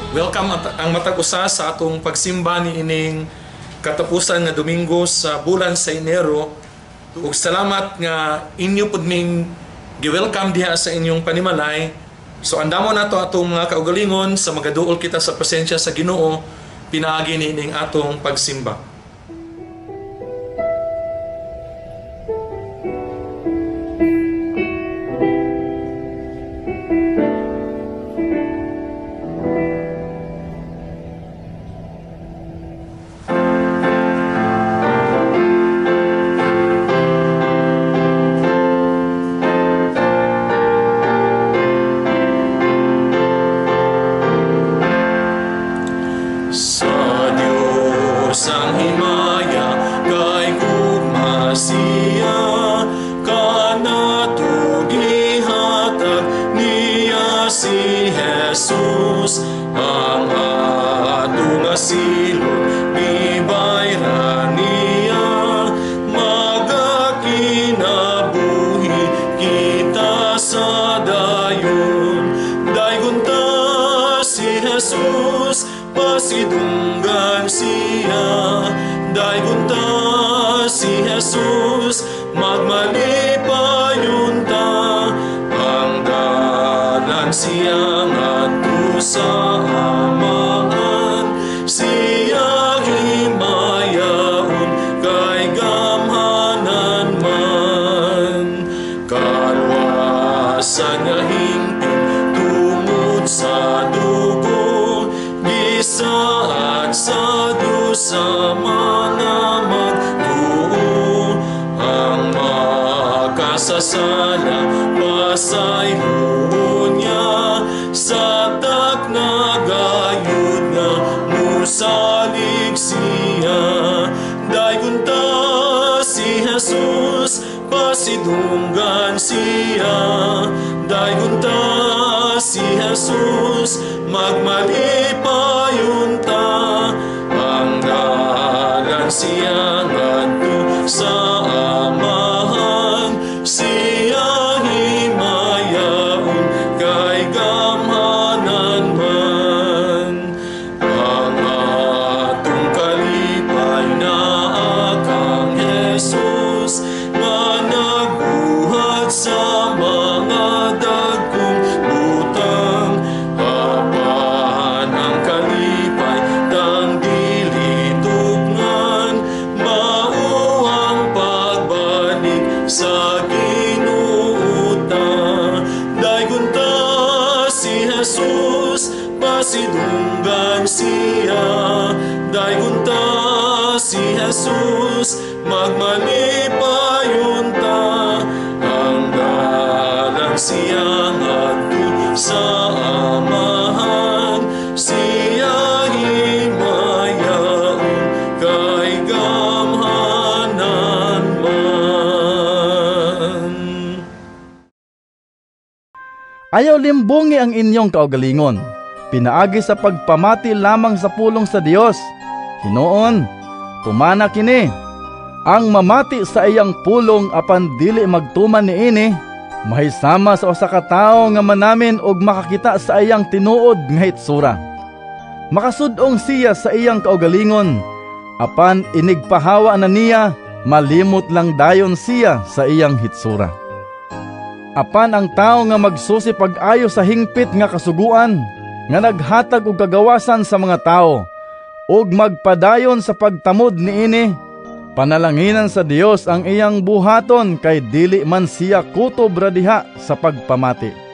Welcome ang matag usa sa atong pagsimba ni ining katapusan nga Domingo sa bulan sa Enero. Ug salamat nga inyo pud ning gi-welcome diha sa inyong panimalay. So andamo nato atong mga kaugalingon sa magaduol kita sa presensya sa Ginoo pinaagi ni ining atong pagsimba. Sa Diyos ang himaya, kay gugma siya, kanato gihatag niya si Jesus, ang atong asilon, ibayra niya, magakinabuhi kita sa dayon, daygon ta si Jesus, pasidunggan siya, daygon ta si Jesus, magmalipayon ta, ang dalan siya ngadto sa Amaan, siya himayaon kay gamhanan man, kalwasan nga hingpit tungod sa dugo, gisaad sa Diyos sa mga magtuo, ang makasasala pasayloon niya, sa taknagayod nga musalig siya, daygon ta si Jesus, pasidunggan siya, daygon ta si Jesus, magmalipayon ta, ang dalan siya ngadto sa Amahan, siya himayaon kay gamhanan man, ang atong kalipay na akang Jesus, nga nagbuhat sa mga dagkong butang, apan ang kalipay tang dili tugnan, mao ang pagbalik sa Ginoo ta, daygon ta si Jesus, pasidunggan siya, daygon ta si Jesus, magmalipayon ta, ang dalan siya ngadto sa Amahan, siya himayaon kay gamhanan man. Ayaw limbungi ang inyong kaugalingon, pinaagi sa pagpamati lamang sa pulong sa Dios. Hinoon, tumana kini, ang mamati sa iyang pulong apan dili magtuman niini, mahisama sa usa ka tawo nga manamin og makakita sa iyang tinuod nga hitsura. Makasud-ong siya sa iyang kaugalingon, apan inigpahawa na niya, malimot lang dayon siya sa iyang hitsura. Apan ang tao nga magsusi pag-ayo sa hingpit nga kasuguan, nga naghatag og kagawasan sa mga tao, ug magpadayon sa pagtamod niini, panalanginan sa Dios ang iyang buhaton kay dili man siya kutob ra diha sa pagpamati.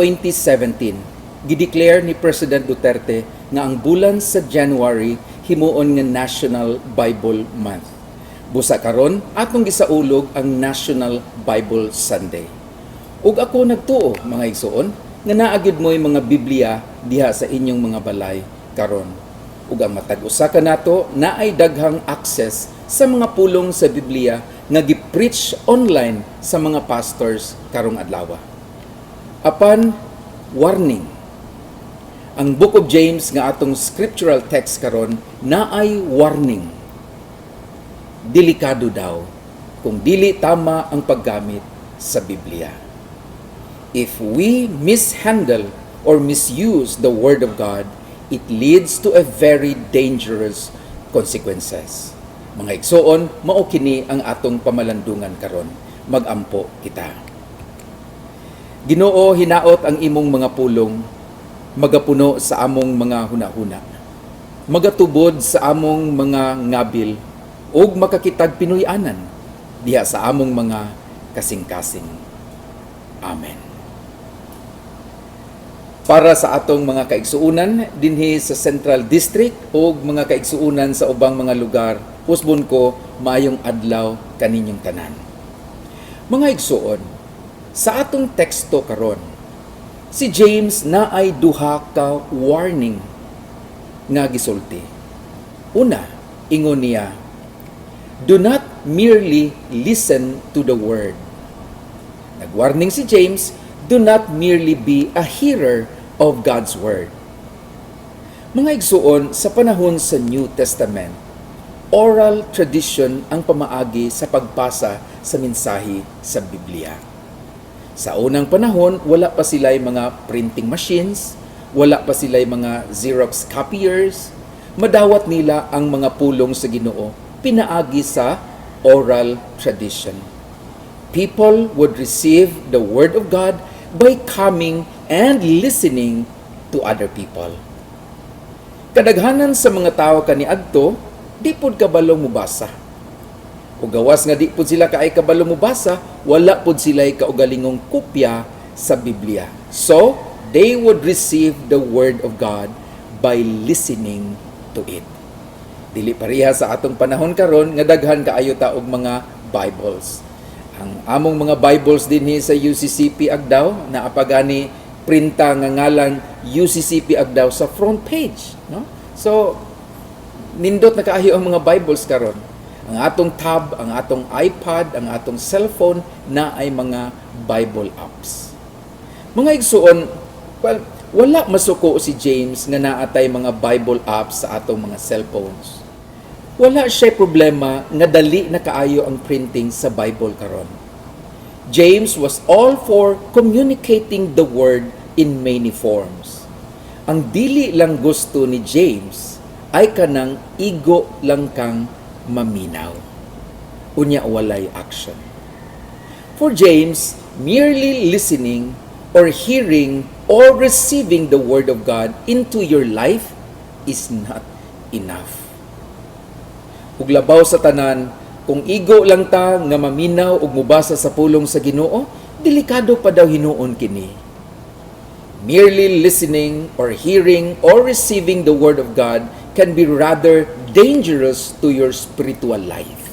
2017, gideclare ni President Duterte nga ang bulan sa January himuon nga National Bible Month. Busa karon atong gisaulog ang National Bible Sunday. Ug ako nagtuo mga igsoon nga naagid mo'y mga Biblia diha sa inyong mga balay karon. Ug ang matag usa ka nato naay daghang access sa mga pulong sa Biblia nga gi-preach online sa mga pastors karong adlaw. Apan warning. Ang Book of James nga atong scriptural text karon naay warning. Delikado daw kung dili tama ang paggamit sa Biblia. If we mishandle or misuse the Word of God, it leads to a very dangerous consequences. Mga igsoon, mao kini ang atong pamalandungan karon. Magampo kita. Ginoo, hinaot ang imong mga pulong, magapuno sa among mga hunahuna, magatubod sa among mga ngabil, ug makakitag Pinoy-anan diha sa among mga kasing-kasing. Amen. Para sa atong mga kaigsuunan dinhi sa Central District o mga kaigsuunan sa ubang mga lugar, usbon ko maayong adlaw kaninyong tanan. Mga igsuon, sa atong teksto karon, si James naay duha ka warning nga gisulti. Una, ingon niya, do not merely listen to the word. Nagwarning si James, do not merely be a hearer of God's word. Mga igsuon, sa panahon sa New Testament, oral tradition ang pamaagi sa pagbasa sa mensahe sa Biblia. Sa unang panahon, wala pa sila'y mga printing machines, wala pa sila'y mga Xerox copiers, madawat nila ang mga pulong sa Ginoo pinaagi sa oral tradition. People would receive the Word of God by coming and listening to other people. Kadaghanan sa mga tao kaniadto, di pud kabalo mubasa. O gawas nga di pud sila kaay kabalo mubasa, wala pud sila'y kaugalingong kopya sa Biblia. So, they would receive the Word of God by listening to it. Dili pareha sa atong panahon karon nga daghan kaayo ta og mga Bibles. Ang among mga Bibles dinhi sa UCCP Agdaw naapagani printa nga ngalan UCCP Agdaw sa front page, no? So nindot na kaayo ang mga Bibles karon. Ang atong tab, ang atong iPad, ang atong cellphone na ay mga Bible apps. Mga igsuon, well, wala masuko si James nga naatay mga Bible apps sa atong mga cellphones. Wala siya problema nga dali na kaayo ang printing sa Bible karon. James was all for communicating the word in many forms. Ang dili lang gusto ni James ay kanang igo lang kang maminaw. Unya walay action. For James, merely listening or hearing or receiving the Word of God into your life is not enough. Ug labaw sa tanan, kung igo lang ta nga maminaw ug mubasa sa pulong sa Ginoo, delikado pa daw hinuon kini. Merely listening or hearing or receiving the Word of God can be rather dangerous to your spiritual life.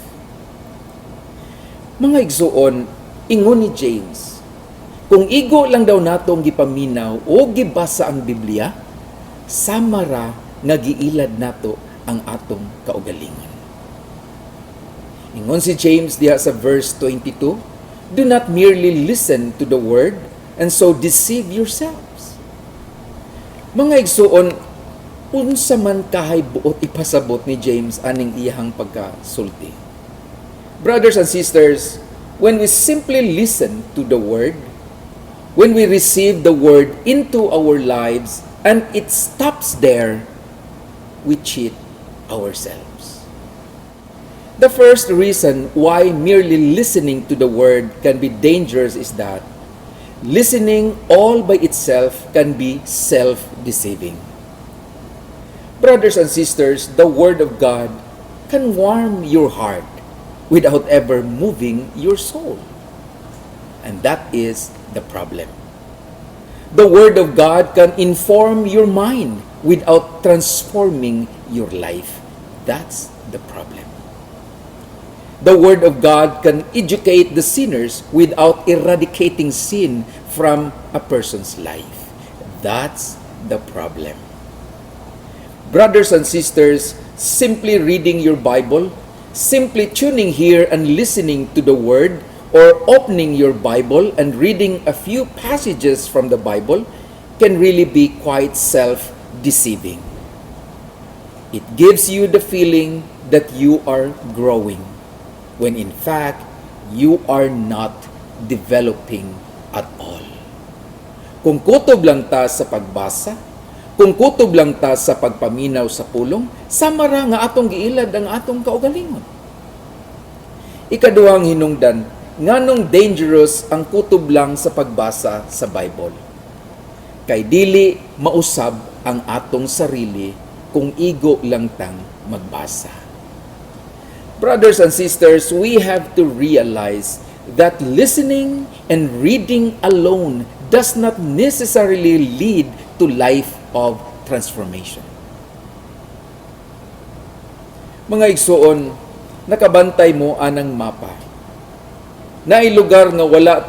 Mga igsuon, ingon ni James, kung igo lang daw natong gipaminaw o gibasa ang Biblia, samara nga giilad nato ang atong kaugalingon. Ingon si James diha sa verse 22, do not merely listen to the word and so deceive yourselves. Mga igsuon, unsa man kahay buot ipasabot ni James aning iyahang pagkasulti. Brothers and sisters, when we simply listen to the word, when we receive the word into our lives and it stops there, we cheat ourselves. The first reason why merely listening to the word can be dangerous is that listening all by itself can be self-deceiving. Brothers and sisters, the Word of God can warm your heart without ever moving your soul. And that is the problem. The Word of God can inform your mind without transforming your life. That's the problem. The Word of God can educate the sinners without eradicating sin from a person's life. That's the problem. Brothers and sisters, simply reading your Bible, simply tuning here and listening to the Word, or opening your Bible and reading a few passages from the Bible can really be quite self-deceiving. It gives you the feeling that you are growing, when in fact, you are not developing at all. Kung kutob lang ta sa pagbasa, kung kutob lang ta sa pagpaminaw sa pulong, samara nga atong giilad ang atong kaugalingon. Ikaduhang hinungdan, nganong dangerous ang kutob lang sa pagbasa sa Bible. Kay dili mausab ang atong sarili kung igo lang tang magbasa. Brothers and sisters, we have to realize that listening and reading alone does not necessarily lead to life of transformation. Mga igsoon, nakabantay mo anang mapa. Naay lugar nga wala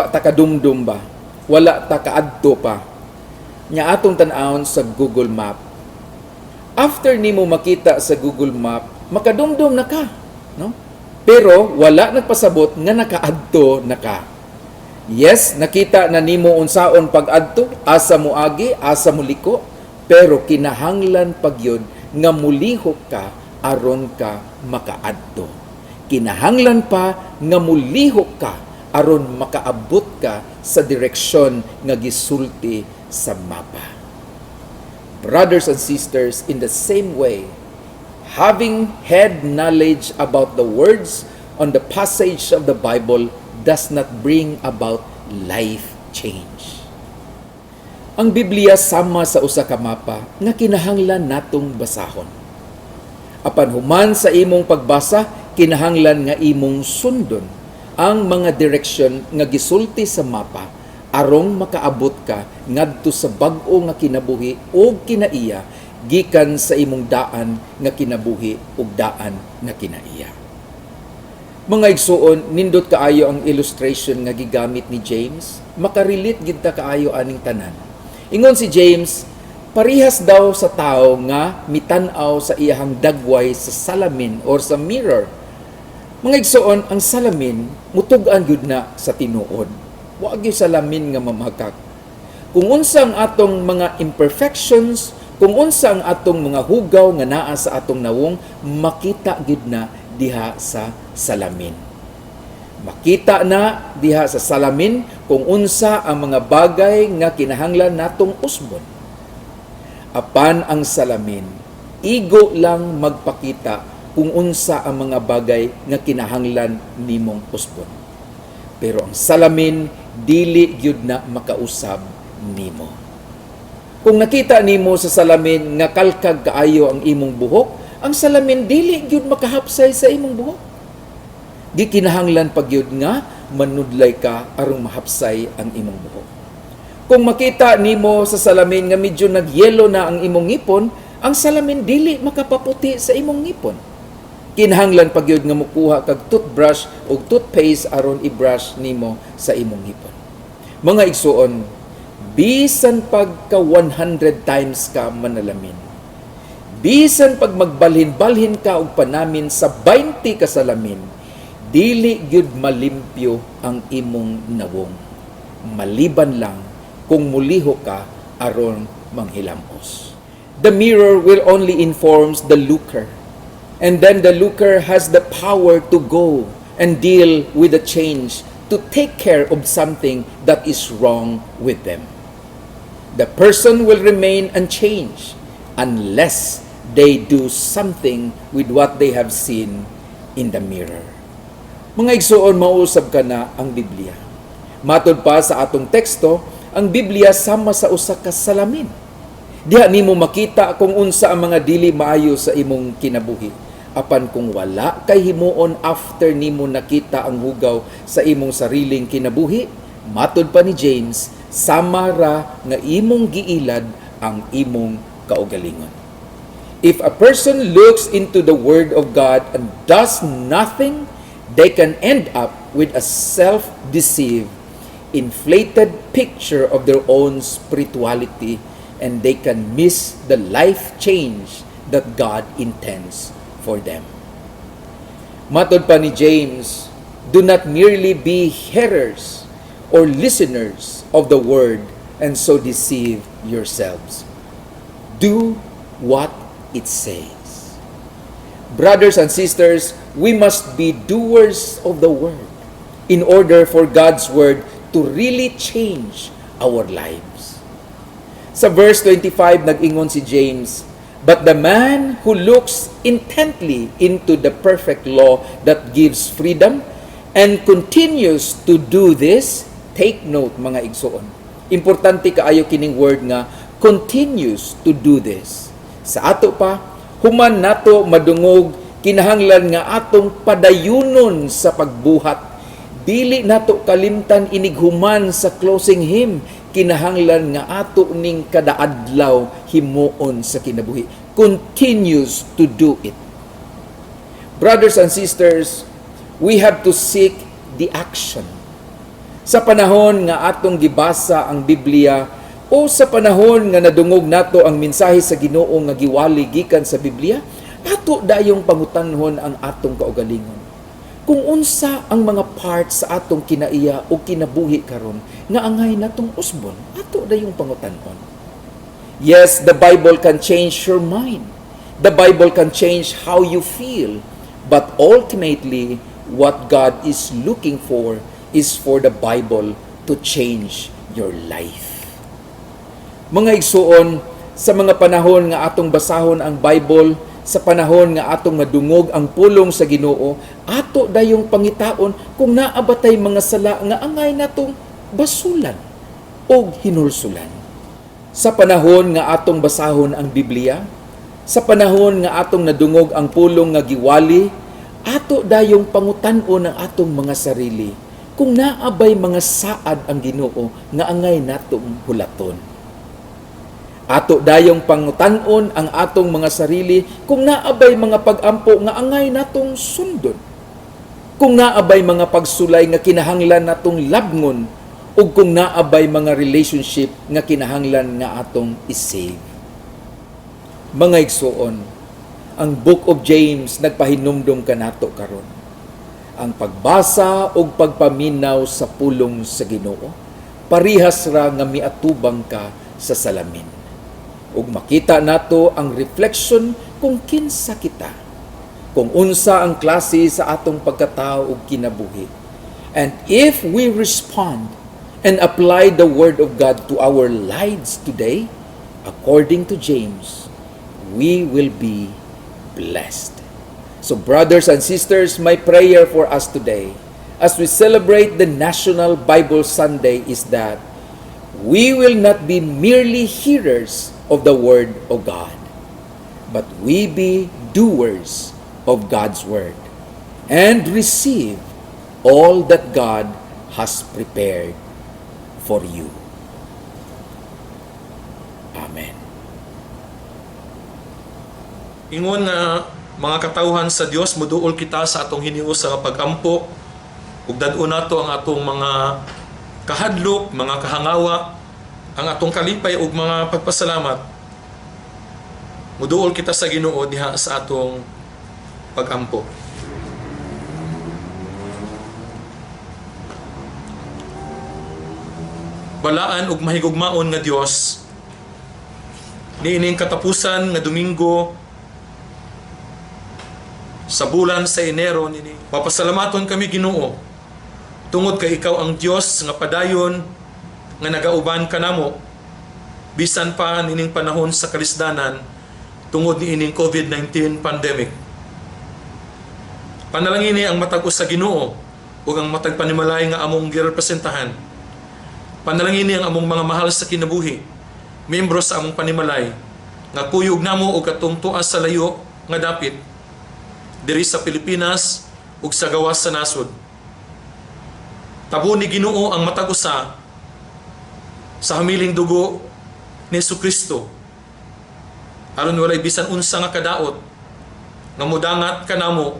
ta kadumdum ba, wala ta kaadto pa. Nya atong tan-awon sa Google Map. After nimo makita sa Google Map, makadumdum na ka, no? Pero wala nagpasabot nga nakaadto na ka. Yes, nakita na nimo unsaon pag-adto, asa mo agi, asa mo liko, pero kinahanglan pagyud nga mulihok ka aron ka makaadto. Kinahanglan pa nga mulihok ka aron makaabot ka sa direksyon nga gisulti sa mapa. Brothers and sisters, in the same way, having had knowledge about the words on the passage of the Bible does not bring about life change. Ang Biblia sama sa usa ka mapa nga kinahanglan natong basahon. Apan human sa imong pagbasa, kinahanglan nga imong sundon ang mga direksyon nga gisulti sa mapa arong makaabot ka ngadto sa bag-o nga kinabuhi o kinaiya gikan sa imong daan nga kinabuhi ug daan nga kinaiya. Mga igsuon, nindot kaayo ang illustration nga gigamit ni James, makarelate gid ta kaayo aning tanan. Ingon si James, parihas daw sa tao nga mitan-aw sa iyahang dagway sa salamin or sa mirror. Mga igsuon, ang salamin mutug-an gyud na sa tinuod. Wa gyud salamin nga mamagkak. Kung unsa ang atong mga imperfections, kung unsa ang atong mga hugaw nga naa sa atong nawong, makita gyud na diha sa salamin. Makita na diha sa salamin kung unsa ang mga bagay nga kinahanglan natong usbon. Apan ang salamin, igo lang magpakita kung unsa ang mga bagay nga kinahanglan nimong usbon. Pero ang salamin, dili gyud na makausab nimo. Kung nakita nimo sa salamin nga kalkag kaayo ang imong buhok, ang salamin dili gyud makahapsay sa imong buhok. Di kinahanglan pagyud nga manudlay ka aron mahapsay ang imong buhok. Kung makita nimo sa salamin nga medyo nagyelo na ang imong ngipon, ang salamin dili makapaputi sa imong ngipon. Kinahanglan pagyud nga mukuha kag toothbrush o toothpaste aron i-brush nimo sa imong ngipon. Mga igsuon, bisan pagka 100 times ka manalamin, bisan pag magbalhin-balhin ka og panamin sa 20 ka salamin, dili gyud malimpyo ang imong nawong. Maliban lang kung muliho ka aron manghilamos. The mirror will only informs the looker. And then the looker has the power to go and deal with the change, to take care of something that is wrong with them. The person will remain unchanged unless they do something with what they have seen in the mirror. Mga igsuon, mausab ka na ang Biblia. Matod pa sa atong teksto, ang Biblia sama sa usa ka salamin. Diha nimo makita kung unsa ang mga dili maayo sa imong kinabuhi. Apan kung wala kay himuon after nimo nakita ang hugaw sa imong sariling kinabuhi, matod pa ni James, sama ra nga imong giilad ang imong kaugalingon. If a person looks into the Word of God and does nothing, they can end up with a self-deceived, inflated picture of their own spirituality, and they can miss the life change that God intends for them. Matod pa ni James, do not merely be hearers or listeners of the word and so deceive yourselves. Do what it says. Brothers and sisters, we must be doers of the word in order for God's word to really change our lives. Sa verse 25, nag-ingon si James, but the man who looks intently into the perfect law that gives freedom and continues to do this, take note mga igsoon. Importante kaayo kining word nga continues to do this. Sa ato pa, human nato madungog kinahanglan nga atong padayunon sa pagbuhat. Dili nato kalimtan inighuman sa closing hymn, kinahanglan nga ato ning kadaadlaw himuon sa kinabuhi. Continues to do it. Brothers and sisters, we have to seek the action. Sa panahon nga atong gibasa ang Biblia o sa panahon nga nadungog nato ang mensahe sa Ginoo nga giwali gikan sa Biblia, ato dayong pangutanhon ang atong kaugalingon. Kung unsa ang mga parts sa atong kinaiya o kinabuhi karon nga angay natong usbon, ato dayong pangutanhon. Yes, the Bible can change your mind. The Bible can change how you feel. But ultimately, what God is looking for is for the Bible to change your life. Mga igsuon, sa mga panahon nga atong basahon ang Bible, sa panahon nga atong madungog ang pulong sa Ginoo, ato dayong pangitaon kung naabatay mga sala nga angay natong basulan o hinulsulan. Sa panahon nga atong basahon ang Biblia, sa panahon nga atong nadungog ang pulong nga giwali, ato dayong pangutan-on ang atong mga sarili kung naabay mga saad ang Ginoo nga angay natong hulaton. Ato dayong pangutan-on ang atong mga sarili kung naabay mga pagampo nga angay natong sundon. Kung naabay mga pagsulay nga kinahanglan natong labngon o kung naabay mga relationship nga kinahanglan nga atong isave. Mga igsuon, ang Book of James nagpahinumdum kanato karon. Ang pagbasa o pagpaminaw sa pulong sa Ginoo, parihas ra nga miatubang ka sa salamin. Ug makita nato ang reflection kung kinsa kita, kung unsa ang klase sa atong pagkatao ug kinabuhi. And if we respond and apply the Word of God to our lives today, according to James, we will be blessed. So brothers and sisters, my prayer for us today, as we celebrate the National Bible Sunday, is that we will not be merely hearers of the Word of God, but we be doers of God's Word and receive all that God has prepared for you. Amen. Ingon nga mga katawhan sa Dios, muduol kita sa atong hinius sa pagampo ug dad-o nato ang atong mga kahadlok, mga kahangawa, ang atong kalipay ug mga pagpasalamat. Muduol kita sa Ginoo diha sa atong pagampo. Balaan ug mahigugmaon nga Dios, niining katapusan nga Domingo sa bulan sa Enero nini. Papasalamaton kami Ginoo tungod kay ikaw ang Dios nga padayon nga nagauban kanamo bisan pa nining panahon sa kalisdanan tungod niining COVID-19 pandemic. Panalangin ni ang matag sa Ginoo ug ang matag panimalay nga among girepresentahan. Panalangin ni ang among mga mahal sa kinabuhi, miyembro sa among panimalay, nga kuyog namo og katong tuas sa layo nga dapit diri sa Pilipinas ug sa gawas sa nasod. Tabo ni Ginoo ang matag usa sa hamiling dugo ni Jesucristo. Aron walay bisan unsa nga kadaot nga modangat kanamo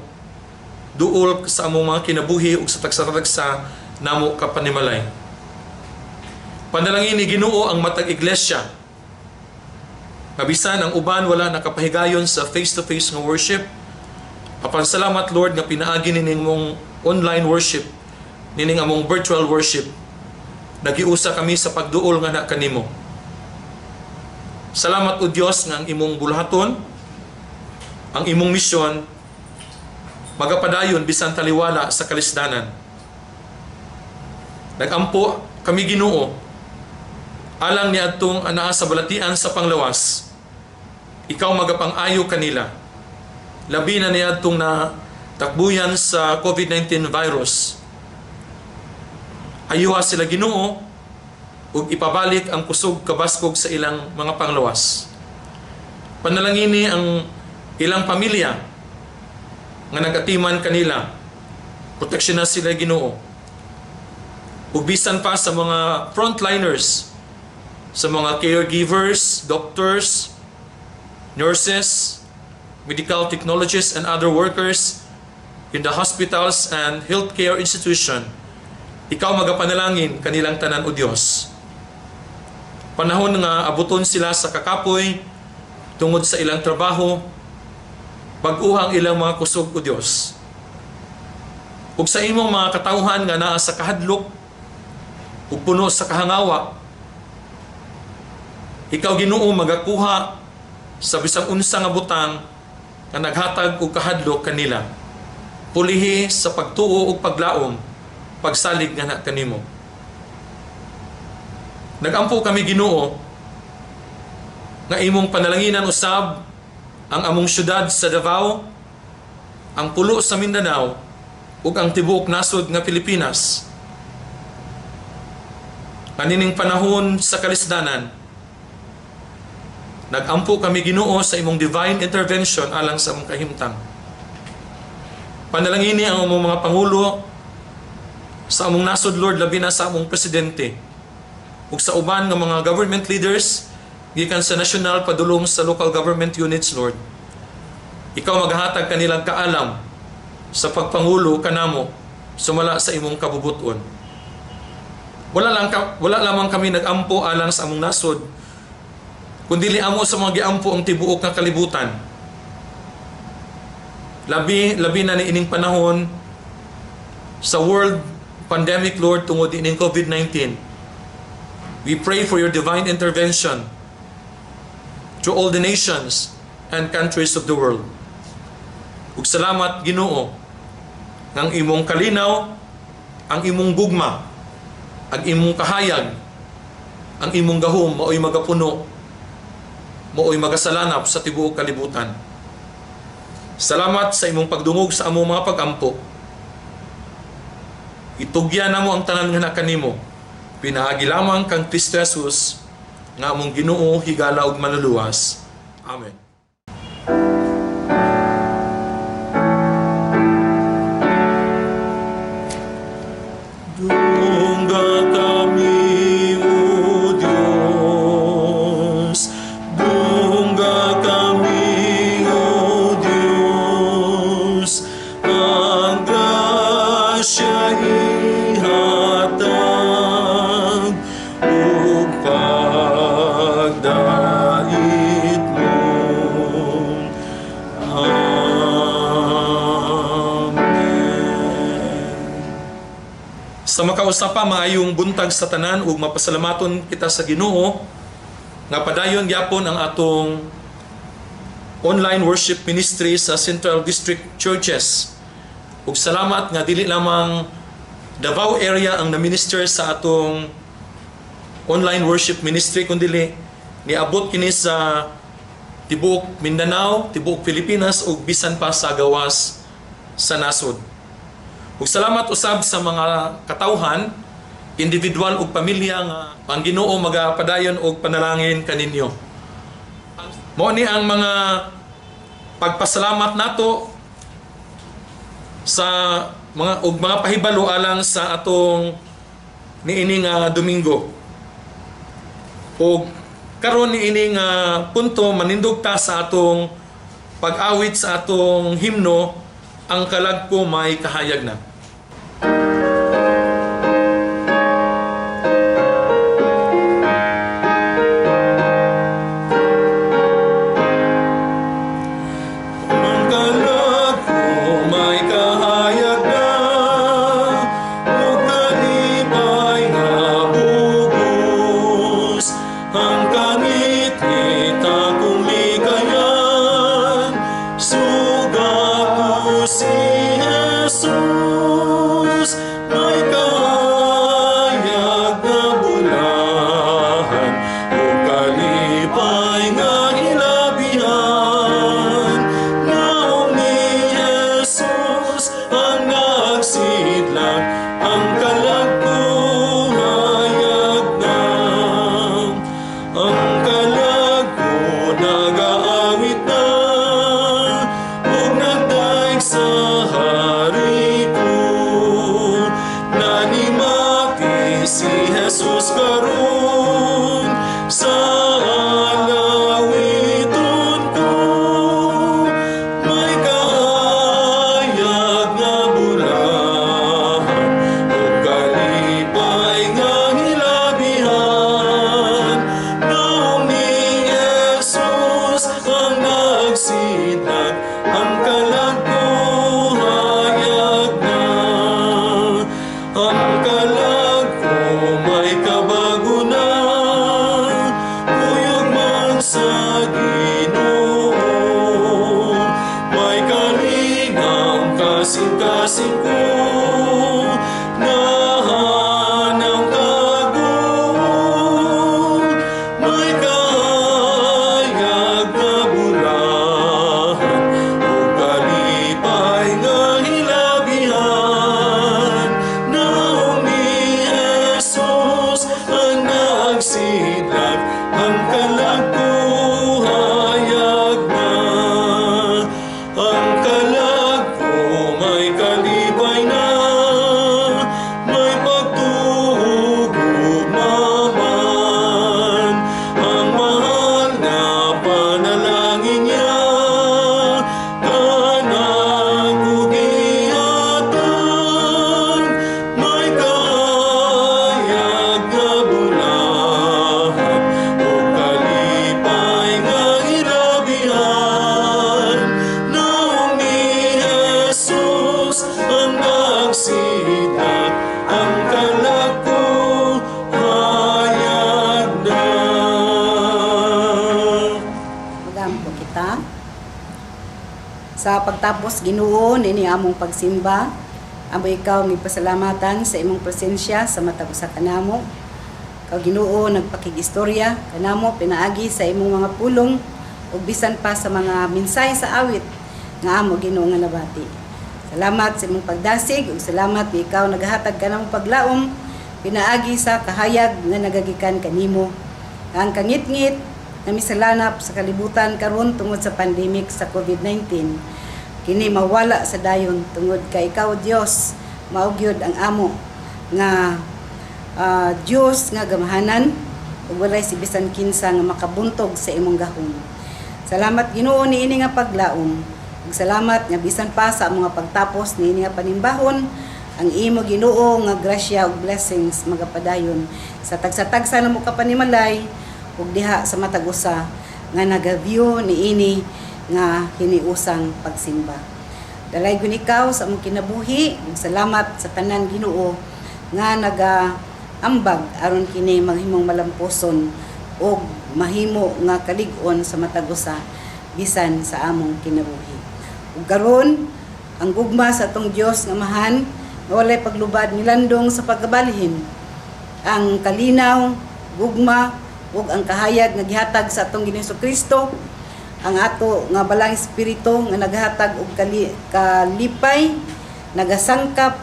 duol sa among mga kinabuhi ug sa tagsa-tagsa namo kapanimalay. Panalangin ni Ginoo ang matag iglesia. Mabisan ang uban wala nakapahigayon sa face-to-face nga worship. Apan salamat Lord nga pinaagi nining mong online worship, nining among virtual worship. Nagiusa kami sa pagduol nga na kanimo. Salamat o Dios nga ang imong bulahaton, ang imong misyon magapadayon bisan taliwala sa kalisdanan. Nagampo kami Ginoo alang ni adtong anaa sa balatian sa panglawas. Ikaw magapang-ayo kanila. Labi na ni adtong na takbuyan sa COVID-19 virus. Ayuha sila Ginoo ug ipabalik ang kusog kabaskog sa ilang mga panglawas. Panalangini ang ilang pamilya nga nagatiman kanila. Proteksyonan sila Ginoo. Ug bisan pa sa mga frontliners, sa mga caregivers, doctors, nurses, medical technologists, and other workers in the hospitals and healthcare institution, ikaw magapanalangin kanilang tanan o Dios. Panahon nga abuton sila sa kakapoy tungod sa ilang trabaho, bag-uhang ilang mga kusog o Dios. Ug sa imong mga katawhan nga naa sa kahadlok ug puno sa kahangawa, ikaw Ginoo magakuha sa bisang unsa nga butang nga naghatag og kahadlok kanila. Pulihi sa pagtuo ug paglaom, pagsalig nga na kanimo. Nagampo kami Ginoo nga imong panalanginan usab ang among syudad sa Davao, ang pulo sa Mindanao ug ang tibuok nasod nga Pilipinas. Kanining panahon sa kalisdanan, nagampo kami Ginoo sa imong divine intervention alang sa among kahimtang. Panalangini ang among mga pangulo sa among nasod Lord, labi na sa among presidente ug sa uban nga mga government leaders gikan sa national padulong sa local government units Lord. Ikaw maghatag kanilang kaalam sa pagpangulo kanamo sumala sa imong kabubuton. Wala lamang kami nagampo alang sa among nasod, kundi amo sa mga giampo ang tibuok nga kalibutan. Labi na ni ining panahon sa world pandemic Lord tungod ining COVID-19. We pray for your divine intervention to all the nations and countries of the world. Ug salamat Ginoo ng imong kalinaw, ang imong gugma, ang imong kahayag, ang imong gahom maoy magapuno, maoy magasalanap sa tibuok kalibutan. Salamat sa imong pagdungog sa among mga pag-ampo. Itugyan namo ang tanan nga kanimo. Pinaagi lamang kang Kristo Jesus nga among Ginoo higala ug manluluwas. Amen. Dungga kami o Diyos, dungga kami o Diyos, ang grasya ihatag ug pagdait mo. Sa makausapa maayong buntag sa tanan ug mapasalamaton kita sa Ginoo nga padayon gyapon ang atong online worship ministry sa Central District Churches. Ug salamat nga dili lamang Davao area ang na-minister sa atong online worship ministry kundi niabot kini sa tibuok Mindanao, tibuok Pilipinas ug bisan pa sa gawas sa nasod. Ug salamat usab sa mga katawhan, individual ug pamilya nga ang Ginoo magapadayon og panalangin kaninyo. Mao ni ang mga pagpasalamat nato sa mga pahibalo alang sa atong niining Domingo. O karon ni ini nga punto manindog ta sa atong pag-awit sa atong himno, ang kalag ko may kahayag na. Ang kalag ko may kahayag na, ug kalipay nga bugos. Ang kangit-ngit akong likayan, sugat ko si Jesus. May kahayag na bulahan, ug kalipay nga hilabihan. Naong ni Jesus ang nagsidlak, ang kalag ko hayag na. Ang kalag ko nagaawit na, ug nagdaig sa hari ko. Nanimati si Jesus karon sa alawiton ko. May kahayag nga bulahan, ug kalipay nga hilabihan. Naong ni Jesus ang nagsidlak, ang kalag ko hayag na. Ang kalag ko may kabago na, kuyog man sa Ginoo. May kalingang kasing-kasing ko, nahanang kago. May kahayag na bulahan, ug kalipay nga hilabihan. Naong ni Jesus ang nagsidlak, ang kalag ko hayag na. Ang kalag ko may kalipay na, may pagtugugma man. Ang mahal na panalangin niya, kanang kugihatag. May kahayag nga bulahan, ug kalipay nga hilabihan. Naong ni Jesus ang nagsidlak, ang kalag ko hayag na. Magampo kita. Sa pagtapos Ginoo nini among pagsimba, amo ikaw gipasalamatan sa imong presensya sa matag usa kanamo. Kaw Ginoo nagpakigistorya kanamo pinaagi sa imong mga pulong ug bisan pa sa mga mensahe sa awit nga amo Ginoo nga nabati. Salamat sa imong pagdasig ug salamat nga ikaw naghatag kanamo paglaom pinaagi sa kahayag nga nagagikan kanimo. Ang kangit-ngit na misalanap sa kalibutan karon tungod sa pandemic sa COVID-19 kini mawala sa dayon tungod kay ikaw Dios mao gyud ang amo nga Dios nga gamahanan ug walay si bisan kinsa nga makabuntog sa imong gahom. Salamat Ginoo niini nga paglaom. Ug salamat nga bisan pa sa mga pagtapos niini nga panimbahon ang imo Ginoo nga grasya ug blessings magapadayon sa tagsa-tagsa namo kapanimalay ug diha sa matag usa nga nagaview niini nga hiniusang pagsimba. Dalay gyud ikaw sa among kinabuhi ug salamat sa tanan Ginoo nga nagaambag aron kini maghimong malamposon ug mahimo nga kalig-on sa matag usa bisan sa among kinabuhi. Ug karon ang gugma sa atong Dios nga mahan nga walay paglubad nilandong sa pagkabalhin. Ang kalinaw, gugma ug ang kahayag nga gihatag sa atong Ginoong Kristo, ang ato nga balang espiritu nga naghatag og kalipay, nagasangkap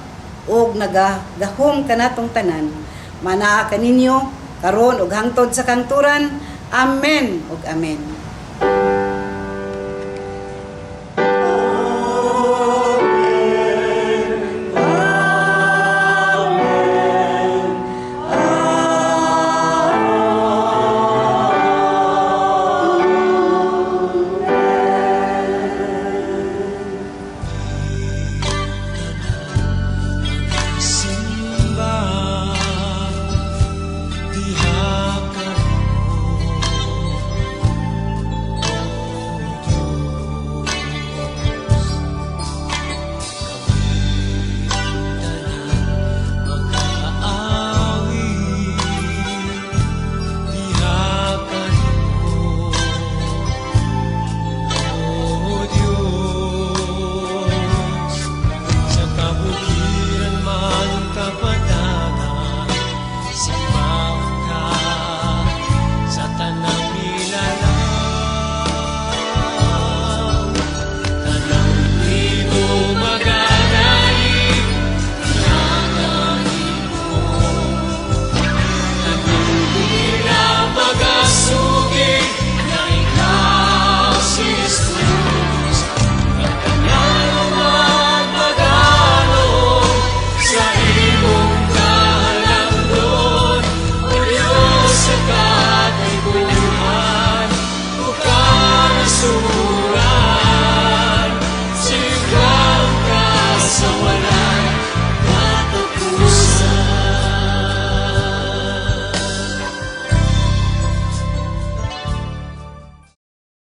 ug nagagahom kanatong tanan. Manaa kaninyo karon ug hangtod sa kanturan. Amen ug amen.